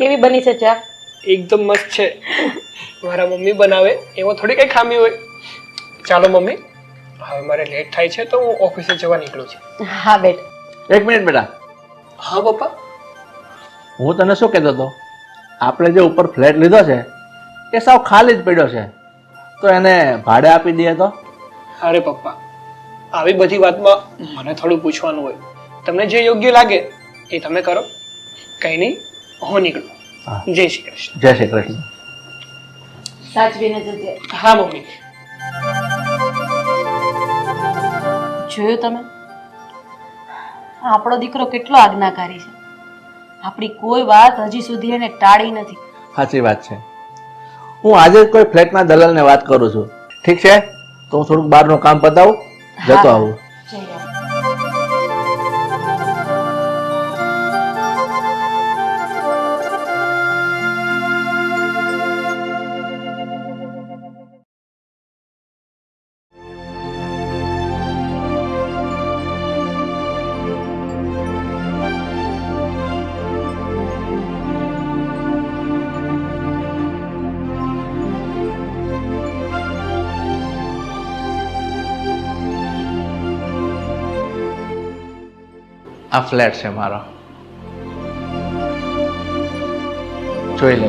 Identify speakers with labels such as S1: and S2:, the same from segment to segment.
S1: કેવી બની છે ચા?
S2: એકદમ મસ્ત છે. મારા મમ્મી બનાવે એમાં થોડી કઈ ખામી હોય. ચાલો મમ્મી, હવે મારે લેટ થાય છે તો હું ઓફિસે જવા નીકળું છું.
S1: હા બેટા.
S3: એક મિનિટ બેટા,
S2: હા પપ્પા.
S3: હું તને શું કહેતો હતો, આપણે જે ઉપર ફ્લેટ લીધો છે એ સાવ ખાલી જ પડ્યો છે, તો એને ભાડે આપી દઈએ તો?
S2: અરે પપ્પા, આવી બધી વાતમાં મને થોડું પૂછવાનું હોય. તમને જે યોગ્ય લાગે એ તમે કરો. કઈ નહીં, હું નીકળું.
S3: હા.
S2: જય શ્રી કૃષ્ણ.
S3: જય શ્રી કૃષ્ણ.
S1: સાચવીને જજે.
S2: હા મમ્મી.
S1: જોયું તમે? આપણો દીકરો કેટલો આજ્ઞાકારી છે. આપણી કોઈ વાત હજી સુધી એને ટાળી નથી.
S3: સાચી વાત છે. હું આજે જ કોઈ ફ્લેટના દલાલને વાત કરું છું. ઠીક છે, તો હું થોડુંક બહારનું કામ પતાવું, જતો આવું.
S1: જઈ આવો.
S3: આ ફ્લેટ છે મારો, જોઈ લે.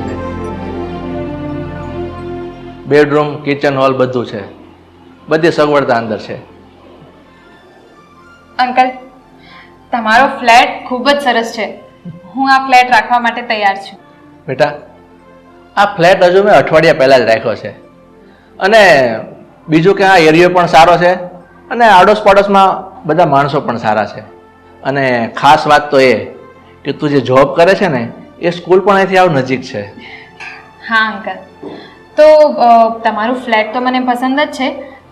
S3: બેડરૂમ, કિચન, હોલ બધું છે, બધી સગવડતા અંદર છે.
S4: અંકલ, તમારો ફ્લેટ ખૂબ જ સરસ છે. હું આ ફ્લેટ રાખવા માટે તૈયાર છું.
S3: બેટા, આ ફ્લેટ હજુ મેં અઠવાડિયા પહેલાં જ રાખ્યો છે, અને બીજું કે આ એરિયો પણ સારો છે, અને આડોશ પાડોશમાં બધા માણસો પણ સારા છે. અને ખાસ વાત તો એ કે તું જે જોબ કરે છે ને એ સ્કૂલ પણ અહીંથી આવ નજીક છે.
S4: હા અંકલ, તો તમારું ફ્લેટ તો મને પસંદ જ છે.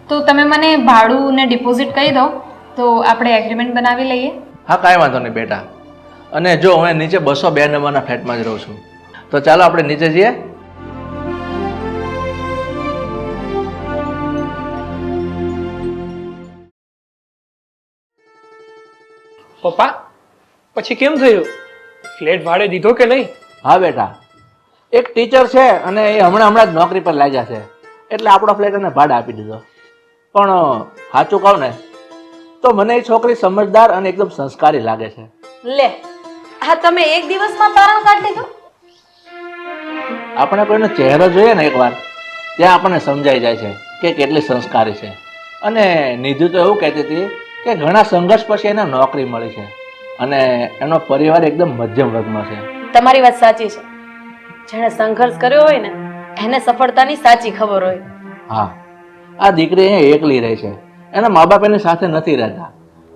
S4: તો તમે મને ભાડું ને ડિપોઝિટ કહી દો તો આપણે એગ્રીમેન્ટ બનાવી લઈએ.
S3: હા, કાંઈ વાંધો નહીં બેટા. અને જો હું નીચે 202 નંબરના ફ્લેટમાં જ રહું છું, તો ચાલો આપણે નીચે જઈએ.
S2: પપ્પા, પછી કેમ થયું? ફ્લેટ ભાડે દીધો કે નહીં?
S3: હા બેટા, એક ટીચર છે અને એ હમણાં જ નોકરી પર લાગ્યા છે, એટલે આપણો ફ્લેટ એને ભાડે આપી દીધો. પણ સાચું કહું ને તો મને એ છોકરી સમજદાર અને એકદમ સંસ્કારી લાગે છે.
S1: લે, આ તમે એક દિવસમાં તારણ કાઢી લીધો?
S3: આપણે કોઈનો ચહેરો જોઈએ ને એકવાર, ત્યાં આપણને સમજાઈ જાય છે કે કેટલી સંસ્કારી છે. અને નિધિ તો એવું કહેતી હતી કે ઘણા સંઘર્ષ પછી એને નોકરી મળી છે, અને એનો પરિવાર એકદમ મધ્યમ વર્ગનો છે.
S1: તમારી વાત સાચી છે. જેણે સંઘર્ષ કર્યો હોય ને એને સફળતાની સાચી ખબર હોય.
S3: હા, આ દીકરી અહીંયા એકલી રહે છે, એના મા બાપ એની સાથે નથી રહેતા,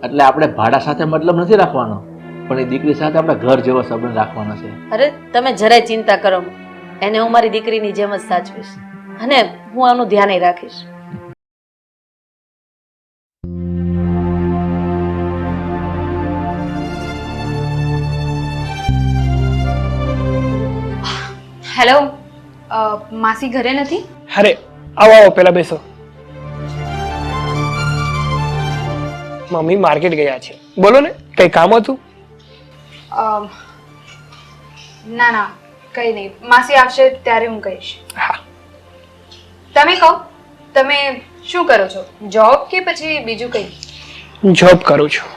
S3: એટલે આપણે ભાડા સાથે મતલબ નથી રાખવાનો, પણ એ દીકરી સાથે આપણે ઘર જેવો સંબંધ રાખવાનો છે.
S1: અરે તમે જરાય ચિંતા કરો, એને હું મારી દીકરીની જેમ જ સાચવીશ, અને હું આનું ધ્યાન રાખીશ.
S4: હેલો, માસી ઘરે નથી?
S2: અરે આવો આવો, પેલા બેસો. મમ્મી માર્કેટ ગયા છે. બોલો ને, કઈ કામ હતું?
S4: ના ના, કંઈ નહીં. માસી આવશે ત્યારે હું કહીશ.
S2: હા.
S4: તમે કહો, તમે શું કરો છો? જોબ કે પછી બીજું કંઈ?
S2: જોબ કરું છું.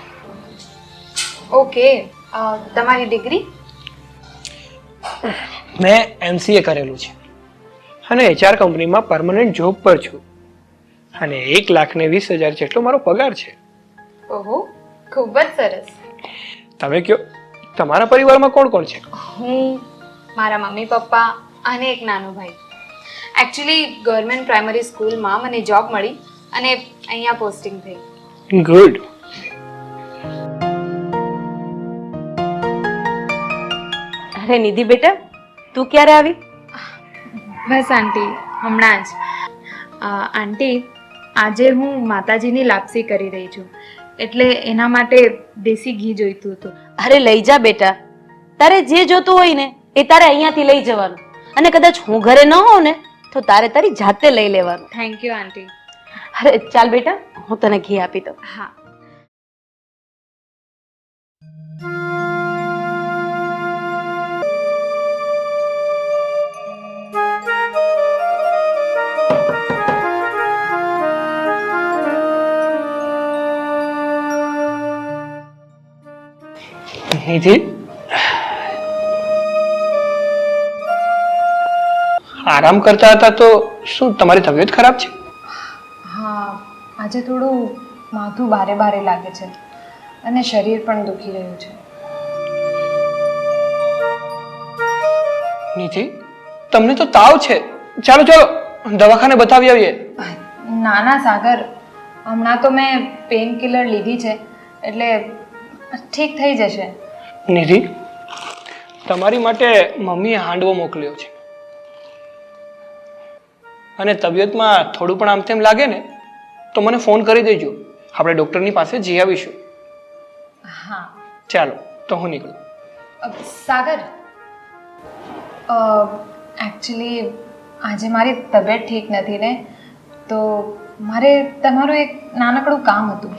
S4: ઓકે, તમારી ડિગ્રી?
S2: મેં MCA કરેલું છે અને HR કંપનીમાં પરમનન્ટ જોબ પર છું, અને 1,20,000 જેટલો મારો પગાર છે.
S4: ઓહો, ખૂબ જ સરસ.
S2: તમે કયો, તમારા પરિવારમાં કોણ કોણ છે?
S4: હું, મારા મમ્મી પપ્પા અને એક નાનો ભાઈ. એકચ્યુઅલી ગવર્મેન્ટ પ્રાઇમરી સ્કૂલમાં મને જોબ મળી અને અહીંયા પોસ્ટિંગ થઈ.
S2: ગુડ.
S1: અરે નિધિ બેટા, તું ક્યારે આવી?
S4: બસ આંટી, હમણાં જ. આંટી, આજે હું માતાજીની લાપસી કરી રહી છું, એટલે એના માટે દેશી ઘી જોઈતું હતું.
S1: અરે લઈ જા બેટા, તારે જે જોતું હોય ને એ તારે અહીંયાથી લઈ જવાનું, અને કદાચ હું ઘરે ન હોઉં ને તો તારે તારી જાતે લઈ લેવાનું.
S4: થેન્ક યુ આંટી.
S1: અરે ચાલ બેટા, હું તને ઘી આપી દઉં.
S4: હા.
S2: નિધિ, આરામ કરતા હતા તો શું તમારી તબિયત ખરાબ છે?
S4: હા, આજે થોડું માથું ભારે ભારે લાગે છે અને શરીર પણ દુખી રહ્યું છે.
S2: નિધિ, તમને તો તાવ છે. ચાલો ચાલો દવાખાને બતાવી આવીએ.
S4: ના ના સાગર, હમણાં તો મેં પેઇન કિલર લીધી છે એટલે ઠીક થઈ જશે.
S2: નિધિ, તમારી માટે મમ્મીએ હાંડવો મોકલ્યો છે અને તબિયતમાં થોડું પણ આમ તેમ લાગે ને તો મને ફોન કરી દેજો. આપણે ડૉક્ટરની પાસે જઈ આવીશું.
S4: હા
S2: ચાલો તો હું નીકળું.
S4: સાગર, એકચ્યુઅલી આજે મારી તબિયત ઠીક નથી ને, તો મારે તમારું એક નાનકડું કામ હતું.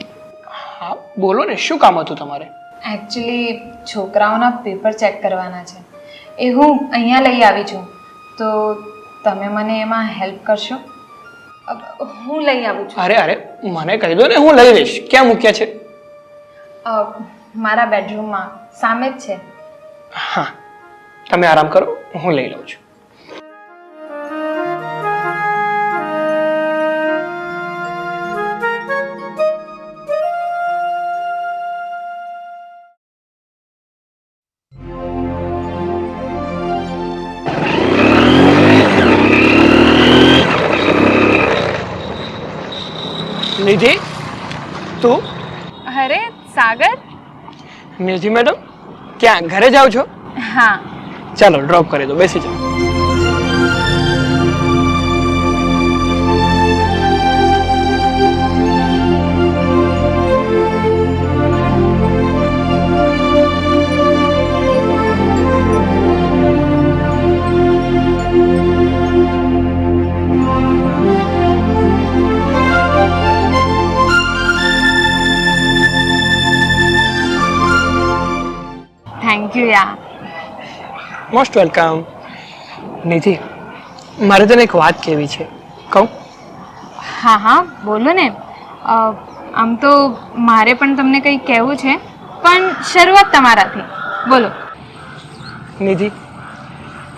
S2: હા બોલો ને, શું કામ હતું તમારે?
S4: એકચ્યુઅલી છોકરાઓના પેપર ચેક કરવાના છે, એ હું અહીંયા લઈ આવી છું, તો તમે મને એમાં હેલ્પ કરશો? હું લઈ આવું છું.
S2: અરે અરે, મને કહી દો ને, હું લઈ લઈશ. ક્યાં મૂક્યા છે?
S4: મારા બેડરૂમમાં સામે જ છે.
S2: હા, તમે આરામ કરો, હું લઈ લઉં છું. નિધિ, તું?
S4: અરે સાગર,
S2: નિધિ મેડમ, ક્યાં ઘરે જાઓ છો?
S4: હા.
S2: ચાલો ડ્રોપ કરી દો, બેસી જાઓ.
S4: થેન્ક યુ યાર.
S2: Most welcome. નિધિ, મારે તને એક વાત કહેવી છે, કહું?
S4: હા હા બોલો ને. આમ તો મારે પણ તમને કંઈ કહેવું છે, પણ શરૂઆત તમારાથી. બોલો.
S2: નિધિ,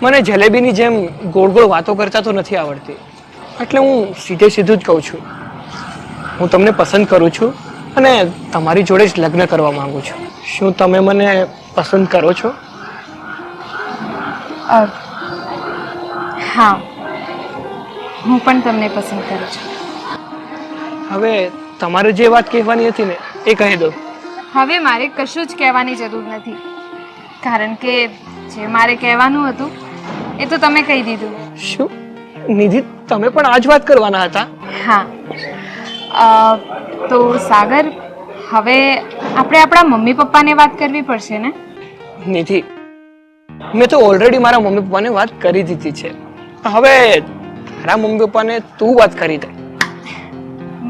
S2: મને જલેબીની જેમ ગોળ ગોળ વાતો કરતા તો નથી આવડતી, એટલે હું સીધે સીધું જ કહું છું. હું તમને પસંદ કરું છું અને તમારી જોડે જ લગ્ન કરવા માંગુ છું. શું તમે મને પસંદ કરો છો?
S4: હા, હું પણ તમને પસંદ કરું છું.
S2: હવે તમારે જે વાત કહેવાની હતી ને એ કહી દો.
S4: હવે મારે કશું જ કહેવાની જરૂર નથી, કારણ કે જે મારે કહેવાનું હતું એ તો તમે કહી દીધું.
S2: શું નિધિ, તમે પણ આ જ વાત કરવાના હતા?
S4: હા. તો સાગર, હવે આપણે આપણા મમ્મી પપ્પાને વાત કરવી પડશે ને?
S2: નિધિ, મેં તો ઓલરેડી મારા મમ્મી પપ્પાને વાત કરી દીધી છે. હવે તારા મમ્મી પપ્પાને તું વાત કરી દે.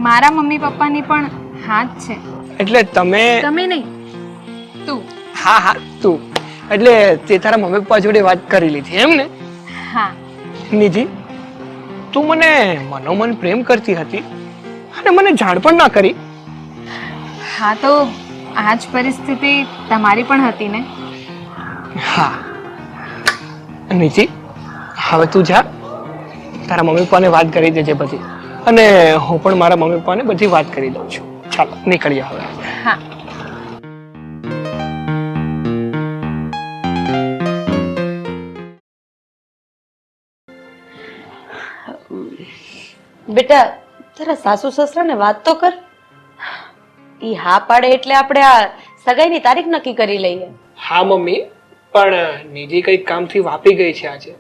S4: મારા મમ્મી પપ્પાની પણ હા જ છે.
S2: એટલે તમે
S4: નહીં, તું.
S2: હા હા તું, એટલે તે તારા મમ્મી પપ્પા જોડે વાત કરી લીધી એમ ને?
S4: હા.
S2: નિધિ, તું મને મનોમન પ્રેમ કરતી હતી અને મને જાણ પણ ના કરી.
S4: હા, તો આ જ પરિસ્થિતિ તમારી પણ હતી ને?
S2: હા. નિધિ, હવે તું જા, તારા મમ્મી પપ્પાને વાત કરી દેજે બધી, અને હું પણ મારા મમ્મી પપ્પાને બધી વાત કરી દઉં છું. ચાલો નીકળીએ હવે.
S4: હા.
S1: બેટા, તારા સાસુ સસરાને વાત તો કર. ઈ હા પાડે એટલે આપણે આ સગાઈની તારીખ નક્કી કરી લઈએ.
S2: હા મમ્મી, પણ નિધિ કઈક કામથી વાપી ગઈ છે આજે.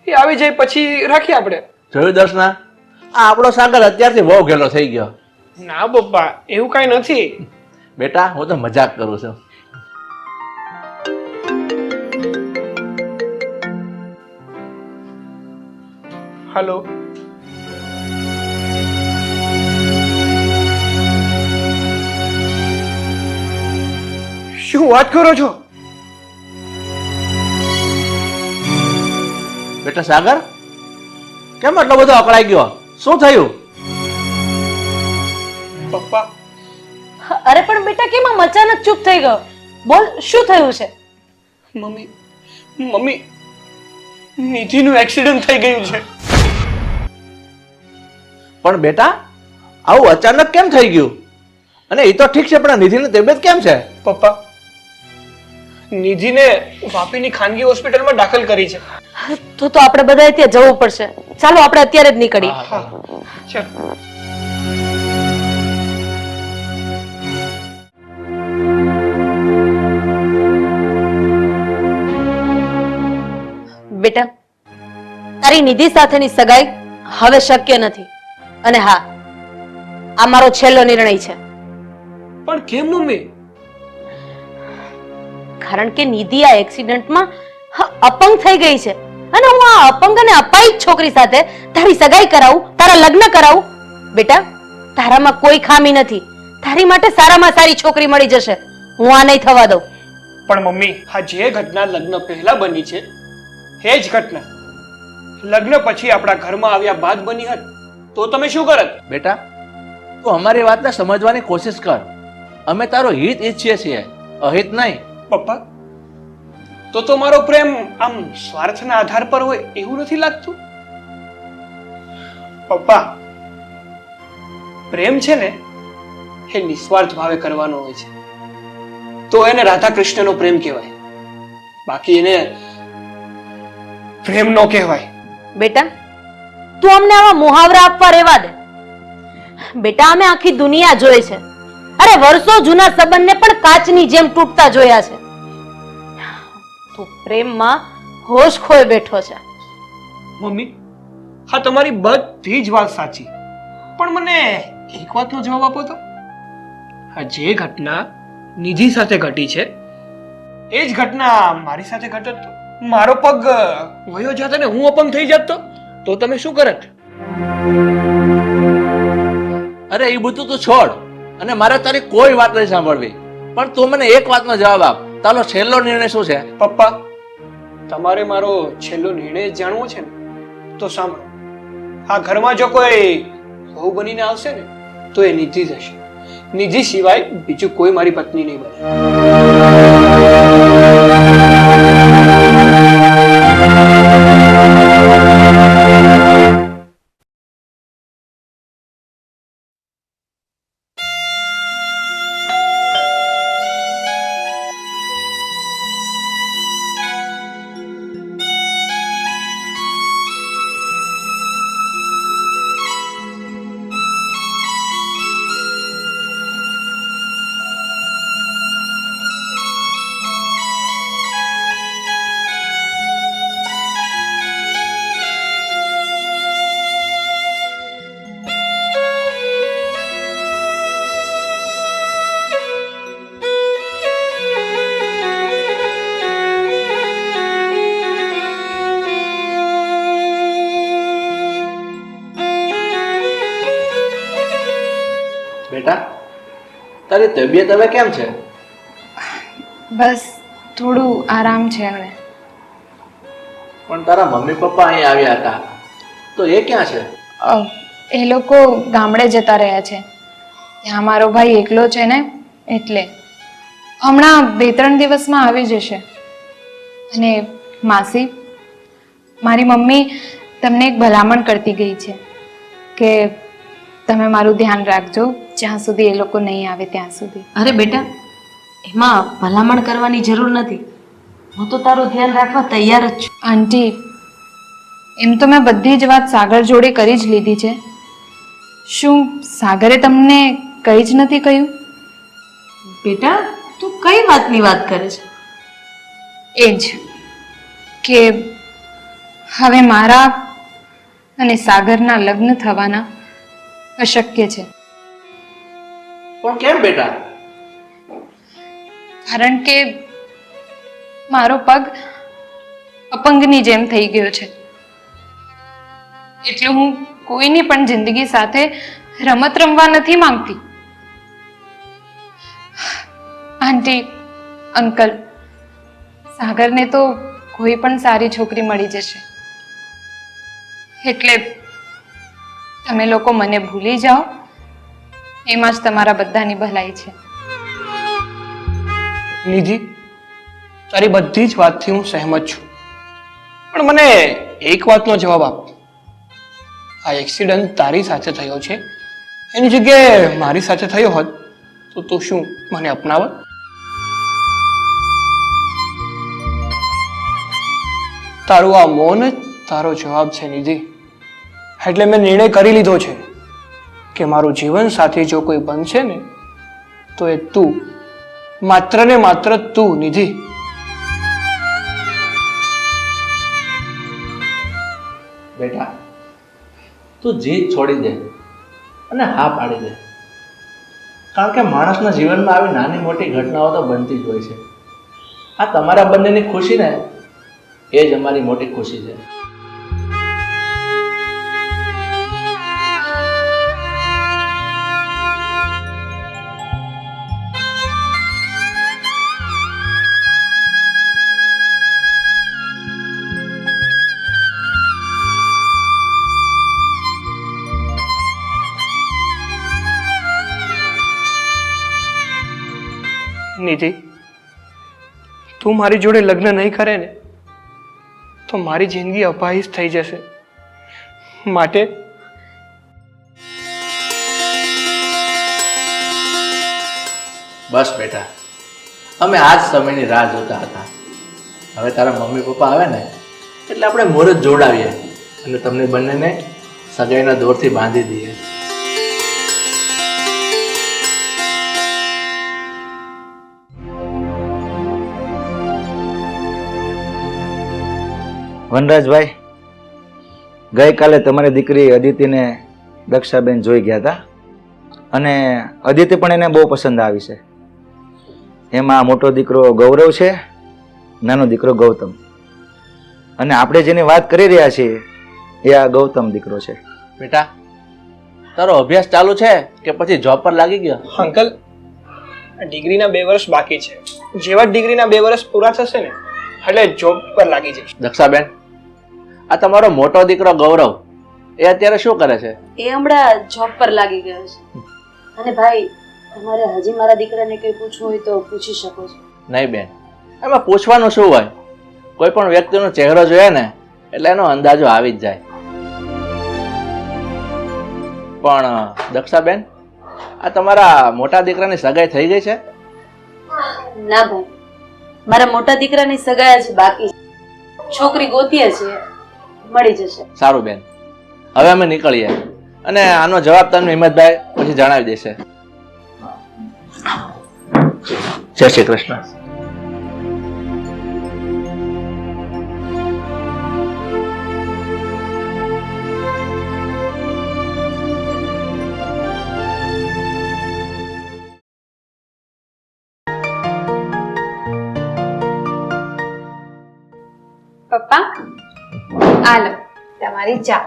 S2: એ આવી જાય પછી રાખીએ આપણે.
S3: જોયું દર્શના, આ આપણો સાગર અત્યારથી બહુ ઘેલો થઈ ગયો.
S2: ના પપ્પા, એવું કઈ નથી.
S3: બેટા, હું તો મજાક કરું છું.
S2: હેલો. શું વાત કરો છો?
S3: બેટા સાગર, કેમ આટલો બધો અકળાઈ ગયો? શું થયું?
S2: પપ્પા,
S1: અરે પણ બેટા, કેમ આમ અચાનક ચૂપ થઈ ગયો? બોલ શું થયું છે?
S2: મમ્મી મમ્મી નિધિનું એક્સિડન્ટ થઈ ગયું છે.
S3: પણ બેટા આવું અચાનક કેમ થઈ ગયું? અને એ તો ઠીક છે, પણ નિધિની તબિયત કેમ છે?
S2: પપ્પા, નિધિને વાપીની ખાનગી હોસ્પિટલમાં દાખલ કરી છે.
S1: તો આપણે બધાએ ત્યાં જવું પડશે. ચાલો આપણે અત્યારે જ નીકળીએ.
S2: હા ચાલો.
S1: બેટા, તારી નિધિ સાથેની સગાઈ હવે શક્ય નથી. અને હા, આ મારો છેલ્લો નિર્ણય છે.
S2: પણ કેમ મમ્મી?
S1: કારણ કે નિધિ આ એક્સિડન્ટમાં અપંગ થઈ ગઈ છે અને હું આ અપંગ અને અપાહિત છોકરી સાથે તારી સગાઈ કરાવું, તારા લગ્ન કરાવું? બેટા, તારામાં કોઈ ખામી નથી. તારી માટે સારામાં સારી છોકરી મળી જશે. હું આ નહીં થવા દઉં.
S2: પણ મમ્મી, આ જે ઘટના લગ્ન પહેલા બની છે એ જ ઘટના લગ્ન પછી આપણા ઘરમાં આવ્યા બાદ બની હોત તો તમે શું કરત?
S3: બેટા તું અમારી વાતને સમજવાની કોશિશ કર. અમે તારો હિત ઈચ્છીએ છીએ, અહિત નહીં.
S2: પપ્પા, તો મારો પ્રેમ આમ સ્વાર્થના આધાર પર હોય એવું નથી લાગતું? પપ્પા, પ્રેમ છે ને એ નિસ્વાર્થ ભાવે કરવાનો હોય છે, તો એને રાધા કૃષ્ણનો પ્રેમ કહેવાય, બાકી એને પ્રેમ નો કહેવાય.
S1: બેટા, તું અમને આવા મુહાવરા આપવા રહેવા દે. બેટા, અમે આખી દુનિયા જોઈ છે. અરે વર્ષો જૂના સંબંધને પણ કાચની જેમ તૂટતા જોયા છે. તું પ્રેમમાં હોશ ખોઈ બેઠો છે.
S2: મમ્મી, હા તમારી બધી જ વાત સાચી, પણ મને એક વાતનો જવાબ આપો તો. આ જે ઘટના નિધિ સાથે ઘટી છે એ જ ઘટના મારી સાથે ઘટત તો મારો પગ વયો જાત અને હું અપંગ થઈ જાત તો તમે શું કરત?
S3: અરે એ બધું તું છોડ, અને મારે તારી કોઈ વાત નહીં સાંભળવી. પણ તું મને એક વાતનો જવાબ આપ, તારો છેલ્લો નિર્ણય શું છે?
S2: પપ્પા, તમારે મારો છેલ્લો નિર્ણય જાણવો છે ને તો સાંભળો. આ ઘરમાં જો કોઈ વહુ બનીને આવશે ને તો એ નિધિ જ હશે. નિધિ સિવાય બીજું કોઈ મારી પત્ની નહીં બને.
S3: બેટા તારી તબિયત હવે કેમ છે?
S4: બસ થોડું આરામ છે હવે.
S3: પણ તારા મમ્મી પપ્પા અહીં આવ્યા હતા તો એ ક્યાં છે?
S4: એ લોકો ગામડે જતા રહ્યા છે. ત્યાં મારો ભાઈ એકલો છે ને એટલે હમણાં 2-3 દિવસમાં આવી જશે. અને માસી, મારી મમ્મી તમને એક ભલામણ કરતી ગઈ છે કે તમે મારું ધ્યાન રાખજો જ્યાં સુધી એ લોકો નહીં આવે ત્યાં સુધી.
S1: અરે બેટા, એમાં ભલામણ કરવાની જરૂર નથી. હું તો તારું ધ્યાન રાખવા તૈયાર જ છું.
S4: આંટી, એમ તો મેં બધી જ વાત સાગર જોડે કરી જ લીધી છે. શું સાગરે તમને કંઈ જ નથી કહ્યું?
S1: બેટા, તું કઈ વાતની વાત કરે છે?
S4: એ જ કે હવે મારા અને સાગરના લગ્ન થવાના અશક્ય છે.
S3: પણ કેમ બેટા?
S4: કારણ કે મારો પગ અપંગની જેમ થઈ ગયો છે. એટલે હું કોઈની પણ જિંદગી સાથે રમત રમવા નથી માંગતી. આંટી, અંકલ, સાગરને તો કોઈ પણ સારી છોકરી મળી જશે. એટલે તમે લોકો મને ભૂલી જાઓ, એમાં જ તમારા બધાની ભલાઈ છે.
S2: નિધિ, તારી બધી જ વાતથી હું સહેમત છું, પણ મને એક વાતનો જવાબ આપ. આ એક્સિડન્ટ તારી સાથે થયો છે, એની જગ્યાએ મારી સાથે થયો હોત તો તું શું મને અપનાવત? તારું આ મૌન જ તારો જવાબ છે નિધિ. એટલે મેં નિર્ણય કરી લીધો છે કે મારું જીવન સાથી જો કોઈ બનશે ને તો એ તું, માત્ર ને માત્ર તું નિધિ.
S3: બેટા, તું જીદ છોડી દે અને હા પાડી દે, કારણ કે માણસના જીવનમાં આવી નાની મોટી ઘટનાઓ તો બનતી જ હોય છે. આ તમારા બંનેની ખુશી ને એ જ અમારી મોટી ખુશી છે.
S2: નિધિ, તું મારી જોડે લગ્ન નહીં કરે ને તો મારી જિંદગી અપાહીજ થઈ જશે. માટે
S3: બસ બેટા, અમે આ જ સમયની રાહ જોતા હતા. હવે તારા મમ્મી પપ્પા આવે ને એટલે આપણે મુહૂર્ત જોડાવીએ અને તમને બંનેને સગાઈના દોરથી બાંધી દઈએ.
S5: વનરાજભાઈ, ગઈકાલે તમારી દીકરી અદિતિને દક્ષાબેન જોઈ ગયા હતા અને અદિતિ પણ એને બહુ પસંદ આવી છે. એમાં મોટો દીકરો ગૌરવ છે, નાનો દીકરો ગૌતમ, અને આપણે જેની વાત કરી રહ્યા છીએ એ આ ગૌતમ દીકરો છે.
S3: બેટા, તારો અભ્યાસ ચાલુ છે કે પછી જોબ પર લાગી ગયો?
S2: અંકલ, ડિગ્રીના 2 વર્ષ બાકી છે. જેવા ડિગ્રીના 2 વર્ષ પૂરા થશે ને એટલે જોબ પર લાગી જઈશ.
S3: દક્ષાબેન, આ તમારો મોટો દીકરો ગૌરવ એ અત્યારે શું કરે છે?
S1: એ હમણાં જોબ પર લાગી ગયો છે. અને ભાઈ, તમારે હજી મારા દીકરાને કંઈ પૂછવું હોય તો પૂછી શકો છો.
S3: નહીં બેન, એમાં પૂછવાનું શું હોય? કોઈ પણ વ્યક્તિનો ચહેરો જોઈએ ને એટલે એનો અંદાજો આવી જ જાય. પણ દક્ષાબેન, આ તમારા મોટા દીકરાની સગાઈ થઈ ગઈ છે?
S1: ના ભાઈ, મારા મોટા દીકરાની સગાઈ જ બાકી છે. છોકરી ગોતીએ છીએ, મળી જશે.
S3: સારું બેન, હવે અમે નીકળીએ અને આનો જવાબ તમને હિંમતભાઈ પછી જણાવી દેશે. જય શ્રી કૃષ્ણ.
S4: પપ્પા, આ લો તમારી ચા.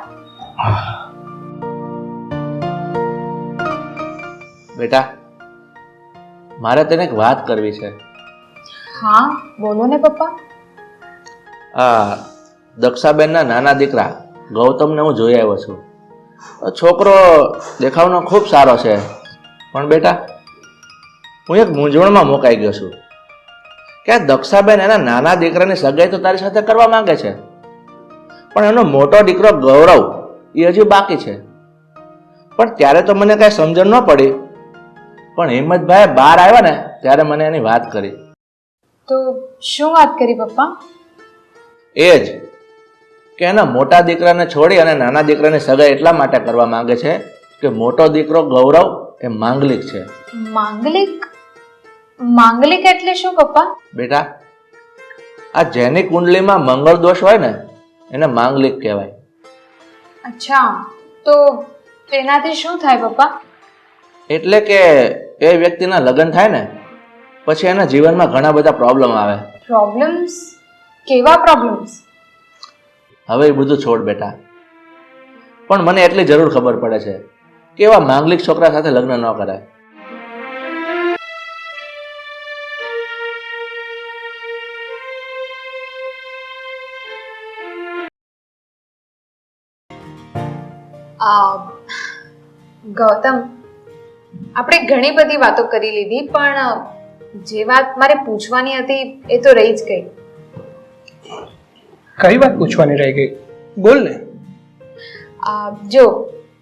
S3: બેટા, મારે તને એક વાત કરવી છે.
S4: હા, બોલો ને પપ્પા.
S3: આ દક્ષાબેનના નાના દીકરા ગૌતમને હું જોઈ આવ્યો છું. છોકરો દેખાવનો ખૂબ સારો છે, પણ બેટા હું એક મૂંઝવણમાં મુકાઈ ગયો છું કે દક્ષાબેન એના નાના દીકરાની સગાઈ તો તારી સાથે કરવા માંગે છે, પણ એનો મોટો દીકરો ગૌરવ એ હજી બાકી છે. પણ ત્યારે તો મને કઈ સમજણ ન પડી, પણ હિંમતભાઈ બહાર આવ્યા ને ત્યારે મને એની વાત કરી.
S4: તો શું વાત કરી પપ્પા?
S3: એ જ કે એના મોટા દીકરાને છોડી અને નાના દીકરાની સગાઈ એટલા માટે કરવા માંગે છે કે મોટો દીકરો ગૌરવ એ માંગલિક છે.
S4: માંગલિક? માંગલિક એટલે શું પપ્પા?
S3: બેટા, આ જેની કુંડલીમાં મંગળ દોષ હોય ને એને માંગલિક કહેવાય.
S4: અચ્છા, તો તેનાથી શું થાય પપ્પા?
S3: એટલે કે એ વ્યક્તિના લગ્ન થાય ને પછી એના જીવનમાં ઘણા બધા પ્રોબ્લેમ આવે.
S4: પ્રોબ્લેમ્સ? કેવા પ્રોબ્લેમ્સ?
S3: હવે એ બધું છોડ બેટા, પણ મને એટલી જરૂર ખબર પડે છે કે એવા માંગલિક છોકરા સાથે લગ્ન ન કરાય.
S4: ગૌતમ, આપણે ઘણી બધી વાતો કરી લીધી, પણ જે વાત મારે પૂછવાની હતી એ તો રહી જ ગઈ.
S2: કઈ વાત પૂછવાની રહી ગઈ? બોલ ને.
S4: જો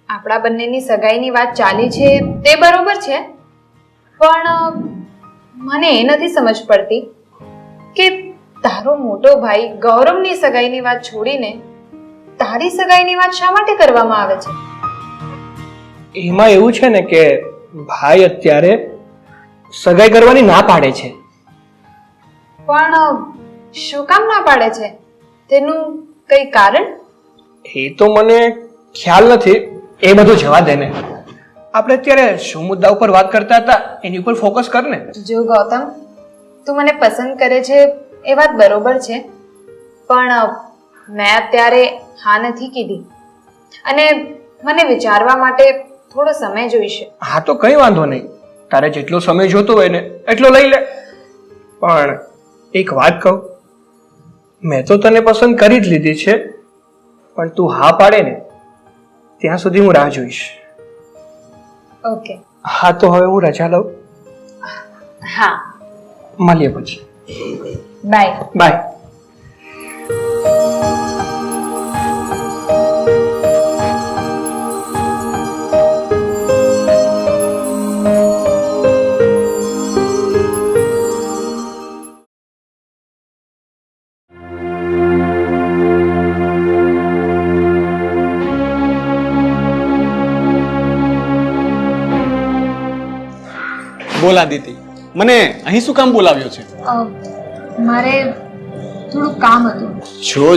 S4: આપણા બંનેની સગાઈની વાત ચાલી છે તે બરોબર છે, પણ મને એ નથી સમજ પડતી કે તારો મોટો ભાઈ ગૌરવની સગાઈની વાત છોડીને તારી સગાઈની વાત શા માટે કરવામાં આવે છે?
S2: એમાં એવું છે ને કે ભાઈ અત્યારે સગાઈ કરવાની ના પાડે છે.
S4: પણ શું કામ ના પાડે છે? તેનું કઈ કારણ?
S2: એ તો મને ખ્યાલ નથી, એ બધું જવા દે ને. આપણે અત્યારે શું મુદ્દા ઉપર વાત કરતા હતા એની ઉપર ફોકસ કર ને.
S4: જો ગૌતમ, તું મને પસંદ કરે છે એ વાત બરોબર છે, પણ મેં અત્યારે હા નથી કીધી અને મને વિચારવા માટે થોડો સમય જોઈશે.
S2: હા તો કઈ વાંધો નહીં, તારે જેટલો સમય જોતો હોય ને એટલો લઈ લે. પણ એક વાત કહું, મેં તો તને પસંદ કરી જ લીધી છે, પણ તું હા પાડે ને ત્યાં સુધી હું રાહ જોઈશ.
S4: ઓકે.
S2: હા તો હવે હું રજા લઉં.
S4: હા,
S2: મળીએ પછી.
S4: બાય.
S2: બાય.
S6: બોલ આદિતિ, મને અહીં શું કામ બોલાવ્યો છે?
S4: મારે થોડું કામ હતું.
S6: જો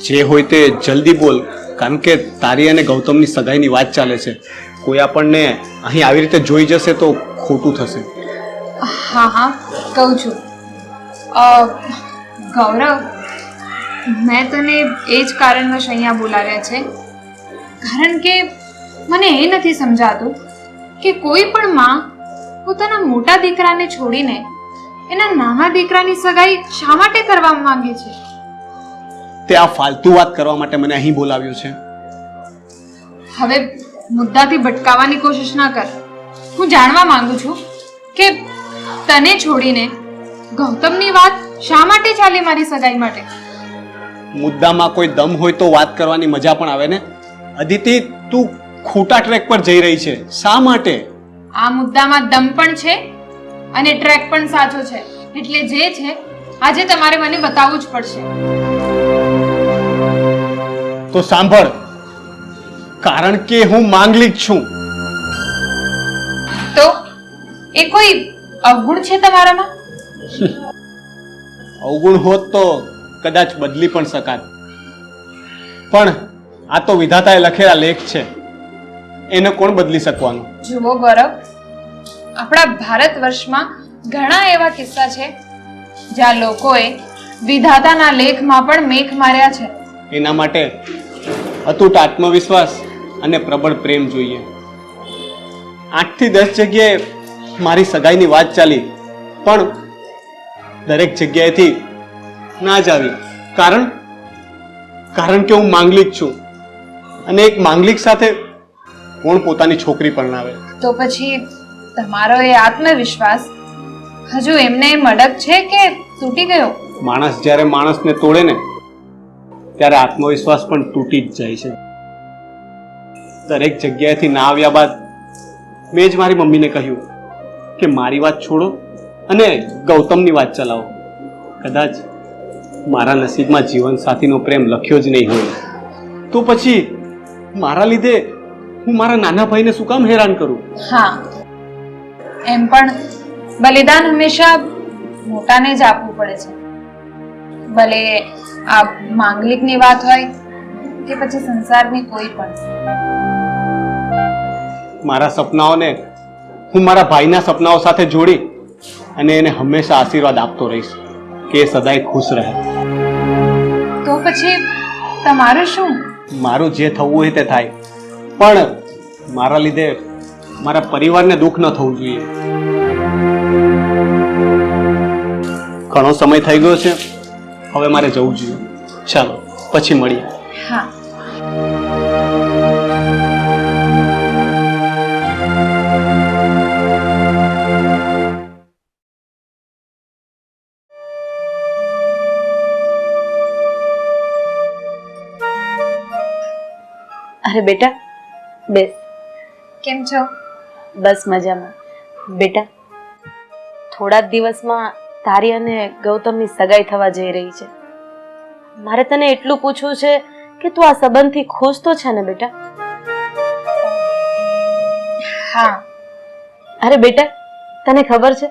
S6: જે હોય તે જલ્દી બોલ, કારણ કે તારી અને ગૌતમની સગાઈની વાત ચાલે છે. કોઈ આપણને અહીં આવી રીતે જોઈ જશે તો ખોટું થશે.
S4: હા હા, કહું છું. ગૌરવ, મેં તને એ જ કારણવશ અહીંયા બોલાવ્યા છે, કારણ કે મને એ નથી સમજાતું કે કોઈ પણ માં પોતાના મોટા દીકરાને છોડીને એના નાના દીકરાની સગાઈ શા માટે કરવા માંગે છે?
S6: તે આ ફાલતુ વાત કરવા માટે મને અહીં બોલાવ્યો છે.
S4: હવે મુદ્દાથી ભટકાવવાની કોશિશ ના કર. હું જાણવા માંગુ છું કે તને છોડીને ગૌતમની વાત શા માટે ચાલી મારી સગાઈ માટે?
S6: મુદ્દામાં કોઈ દમ હોય તો વાત કરવાની મજા પણ આવે ને. અદિતિ, તું ખોટા ટ્રેક પર જઈ રહી છે. શા માટે?
S4: આ મુદ્દામાં દમ પણ છે અને ટ્રેક પણ સાચો છે, એટલે જે છે આજે તમારે મને બતાવવું જ પડશે.
S6: તો સાંભળ, કારણ કે હું માંગલિક છું.
S4: તો એ કોઈ અવગુણ છે તમારામાં?
S6: અવગુણ હોત તો કદાચ બદલી પણ શકાત, પણ આ તો વિધાતાએ લખેલા લેખ છે, એને કોણ બદલી શકવાનું?
S4: જુઓ ગૌરવ, આપણા ભારત વર્ષમાં ઘણા એવા કિસ્સા છે જ્યાં લોકોએ વિધાતાના લેખમાં પણ મેખ માર્યા છે.
S6: એના માટે અતૂટ આત્મવિશ્વાસ અને પ્રબળ પ્રેમ જોઈએ. 8 થી 10 જગ્યાએ મારી સગાઈની વાત ચાલી, પણ દરેક જગ્યાએથી ના જ આવી. કારણ કે હું માંગલિક છું, અને એક માંગલિક સાથે કોણ પોતાની છોકરી પરણાવે?
S4: તો પછી તમારો એ આત્મવિશ્વાસ હજુ એમને એમ અડગ છે કે તૂટી ગયો?
S6: માણસ જ્યારે માણસને તોડે ને ત્યારે આત્મવિશ્વાસ પણ તૂટી જ જાય છે. દરેક જગ્યાએથી ના આવ્યા બાદ મેં જ મારી મમ્મીને કહ્યું કે મારી વાત છોડો અને ગૌતમની વાત ચલાવો. કદાચ મારા નસીબમાં જીવનસાથીનો પ્રેમ લખ્યો જ નહીં હોય, તો પછી મારા લીધે હું મારા નાના ભાઈને શું કામ હેરાન કરું?
S4: હા, એમ પણ બલિદાન હંમેશા મોટાને જ આપવું પડે છે, ભલે આ માંગલિકની વાત હોય કે પછી સંસારની કોઈ પણ.
S6: મારા સપનાઓને હું મારા ભાઈના સપનાઓ સાથે જોડી અને એને હંમેશા આશીર્વાદ આપતો રહીશ કે એ સદાય ખુશ રહે.
S4: તો પછી તમારું શું?
S6: મારું જે થવું હોય તે થાય, પણ મારા લીધે મારા પરિવારને દુઃખ ન થવું જોઈએ. ઘણો સમય થઈ ગયો છે, હવે મારે જવું જોઈએ. ચાલો પછી મળીએ.
S4: હા.
S1: અરે બેટા બેસ.
S4: કેમ છો?
S1: બસ મજામાં. બેટા થોડા જ દિવસમાં તારી અને ગૌતમની સગાઈ થવા જઈ રહી છે. મારે તને એટલું પૂછવું છે કે તું આ સંબંધથી ખુશ તો છે ને બેટા?
S4: હા.
S1: અરે બેટા તને ખબર છે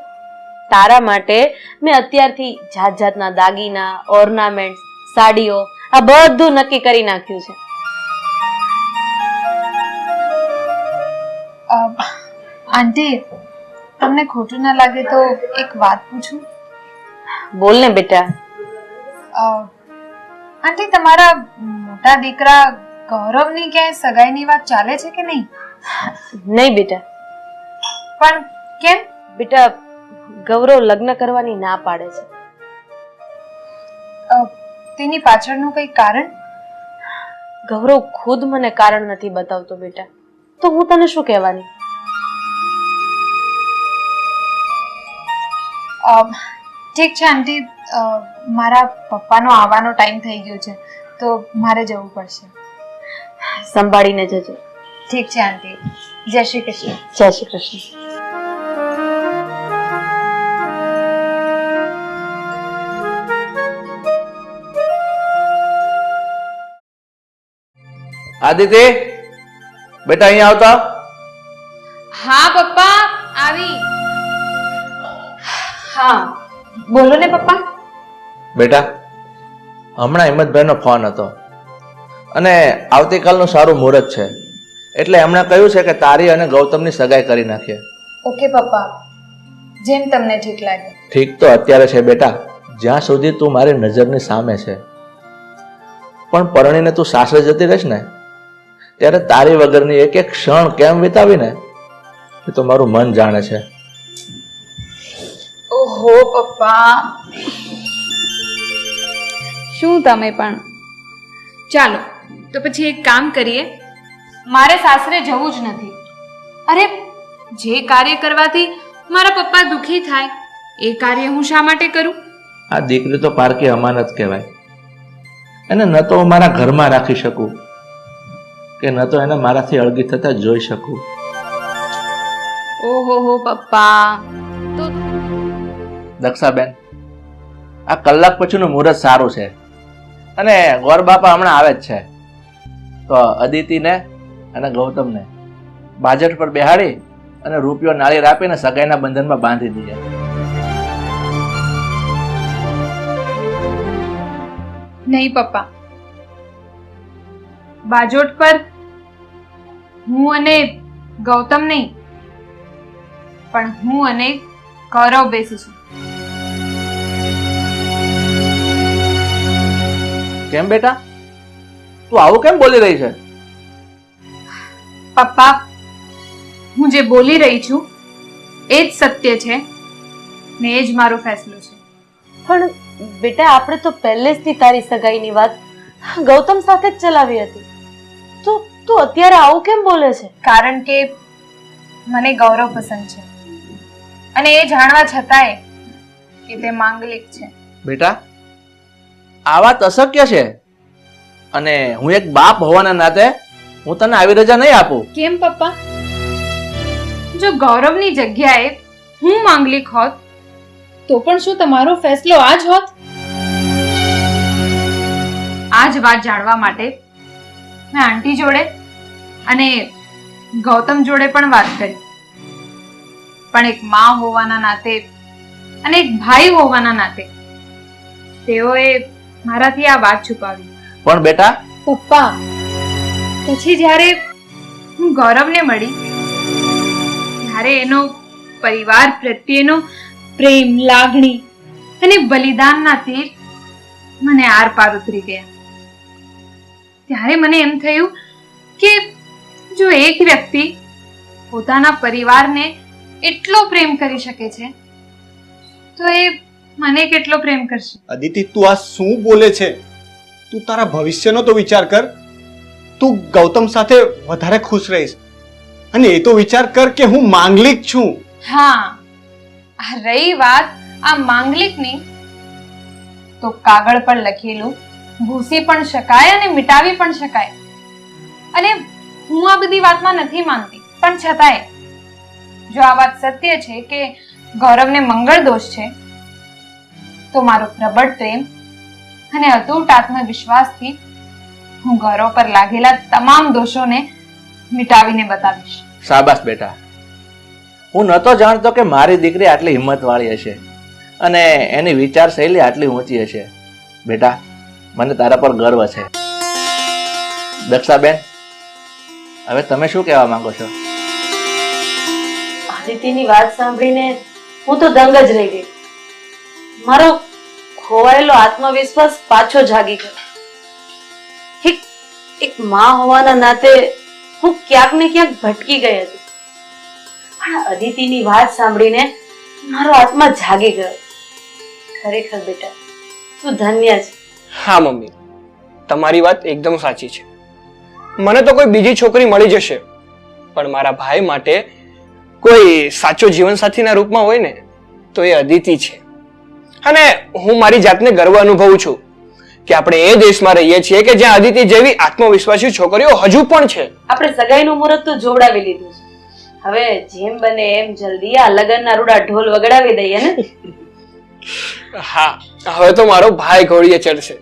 S1: તારા માટે મેં અત્યારથી જાત જાતના દાગીના, ઓર્નામેન્ટ, સાડીઓ આ બધું નક્કી કરી નાખ્યું છે.
S4: આંટી, તમને ખોટું ના લાગે તો એક વાત પૂછું?
S1: બોલ ને બેટા.
S4: આંટી, તમારા મોટા દીકરા ગૌરવની ક્યાંય સગાઈની વાત ચાલે છે કે નહીં?
S1: નહીં બેટા.
S4: પણ કેમ?
S1: બેટા ગૌરવ લગ્ન કરવાની ના પાડે છે.
S4: તેની પાછળનું કઈ કારણ?
S1: ગૌરવ ખુદ મને કારણ નથી બતાવતો બેટા, તો હું તને શું કહેવાની?
S4: ઠીક છે આંટી, મારા પપ્પાનો આવવાનો ટાઈમ થઈ ગયો છે તો મારે જવું પડશે.
S1: સંભાળીને જજે.
S4: ઠીક છે આંટી. જય શ્રી કૃષ્ણ.
S1: જય શ્રી કૃષ્ણ.
S3: આદિત્ય, બેટા અહીંયા આવતા.
S4: હા પપ્પા, આવી. હા બોલો ને પપ્પા.
S3: બેટા હમણાં હિંમતભાઈનો ફોન હતો અને આવતીકાલનું સારું મુહૂર્ત છે એટલે એમણે કહ્યું છે કે તારી અને ગૌતમની સગાઈ કરી નાખીએ.
S4: ઓકે પપ્પા, જેમ તમને ઠીક લાગે.
S3: ઠીક તો અત્યારે છે બેટા, જ્યાં સુધી તું મારી નજરની સામે છે. પણ પરણીને તું સાસરે જતી રહીશ ને ત્યારે તારી વગરની એક એક ક્ષણ કેમ વિતાવીને એ તો મારું મન જાણે છે.
S4: ઓહો પપ્પા, શું તમે પણ. ચાલો તો પછી એક કામ કરીએ, મારે સાસરે જવું જ નથી. અરે જે કાર્ય કરવાથી મારા પપ્પા દુખી થાય એ કાર્ય હું શા માટે કરું?
S3: આ દીકરી તો પારકી અમાનત કહેવાય. એને ન તો હું મારા ઘરમાં રાખી શકું કે ન તો એને મારાથી અળગી થતા જોઈ શકું.
S4: ઓહો હો પપ્પા. તો
S3: દક્ષાબેન, આ કલાક પછીનું મુહૂર્ત સારું છે અને ગોર બાપા હમણાં આવે જ છે. તો અદિતિને અને ગૌતમને બાજટ પર બેહાડી અને રૂપિયો નાળિયેર આપીને સગાઈના બંધનમાં બાંધી દઈએ.
S4: નહીં પપ્પા, બાજોટ પર હું અને ગૌતમ નહીં પણ હું અને ગૌરવ બેસીશું.
S3: કેમ બેટા, તું આવું કેમ બોલી રહી છે?
S4: પપ્પા, હું જે બોલી રહી છું એ જ સત્ય છે ને એ જ મારો ફેસલો છે.
S1: પણ બેટા આપણે તો પહેલેથી તારી સગાઈની વાત ગૌતમ સાથે જ ચલાવી હતી, તો તું અત્યારે આવું કેમ બોલે છે?
S4: કારણ કે મને ગૌરવ પસંદ છે અને એ જાણવા છતાંય કે તે માંગલિક છે.
S3: બેટા આ વાત અશક્ય છે અને હું એક બાપ હોવાના નાતે હું તને આવી રજા નહીં આપું.
S4: કેમ પપ્પા? જો ગૌરવની જગ્યાએ હું માંગલિક હોત તો પણ શું તમારો ફેસલો આ જ હોત? આ જ વાત જાણવા માટે મેં આંટી જોડે અને ગૌતમ જોડે પણ વાત કરી, પણ એક માં હોવાના નાતે અને એક ભાઈ હોવાના નાતે તેઓએ મારાથી આ વાત છુપાવી.
S3: પણ બેટા
S4: પપ્પા, પછી જ્યારે હું ગૌરવને મળી ત્યારે એનો પરિવાર પ્રત્યેનો પ્રેમ, લાગણી અને બલિદાનના તીર મને આર પાર ઉતરી ગયા. ત્યારે મને એમ થયું કે જો એક વ્યક્તિ પોતાના પરિવારને એટલો પ્રેમ કરી શકે છે તો એ મને કેટલો પ્રેમ કરશે.
S6: અદિતિ, તું આ શું બોલે છે? તું તારા ભવિષ્યનો તો વિચાર કર. તું ગૌતમ સાથે વધારે ખુશ રહીશ અને એ તો વિચાર કર કે હું માંગલિક છું.
S4: હા, આ રહી વાત આ માંગલિકની, તો કાગળ પર લખેલું ભૂસી પણ શકાય અને મિટાવી પણ શકાય. અને હું આ બધી વાતમાં નથી માનતી, પણ છતાંય જો આ વાત સત્ય છે કે ગૌરવને મંગળ દોષ છે, તો મારો પ્રબળ પ્રેમ અને અતૂટ આત્મવિશ્વાસથી હું ગૌરવ પર લાગેલા તમામ દોષોને મિટાવીને બતાવીશ.
S3: શાબાશ બેટા. હું નહોતો જાણતો કે મારી દીકરી આટલી હિંમતવાળી હશે અને એની વિચારશૈલી આટલી ઊંચી હશે. બેટા, મને તારા પર ગર્વ છે. દક્ષાબેન, હવે તમે શું કહેવા માંગો છો?
S1: આદિત્યની વાત સાંભળીને હું તો દંગ જ રહી ગઈ. મારો ખોવાયેલો આત્મવિશ્વાસ પાછો જાગી ગયો. એક માં હોવાના નાતે હું ક્યાંક ને ક્યાંક ભટકી ગઈ હતી, પણ અદિતિની વાત સાંભળીને મારો આત્મા જાગી ગયો. ખરેખર બેટા, તું ધન્ય છે.
S2: હા મમ્મી, તમારી વાત એકદમ સાચી છે. મને તો કોઈ બીજી છોકરી મળી જશે, પણ મારા ભાઈ માટે કોઈ સાચો જીવનસાથીના રૂપમાં હોય ને તો એ અદિતિ છે. અને હું મારી જાતને ગર્વ અનુભવું છું કે આપણે એ દેશમાં રહીએ છીએ કે જ્યાં અદિતિ જેવી આત્મવિશ્વાસી છોકરીઓ હજુ પણ છે.
S1: આપણે સગાઈનું મુહૂર્ત તો જોવડાવી લીધું છે. હવે જેમ બને એમ જલ્દી આ લગ્નના રૂડા ઢોલ વગાડાવી દઈએ ને.
S2: હા, હવે તો મારો ભાઈ ઘોડીએ ચડશે.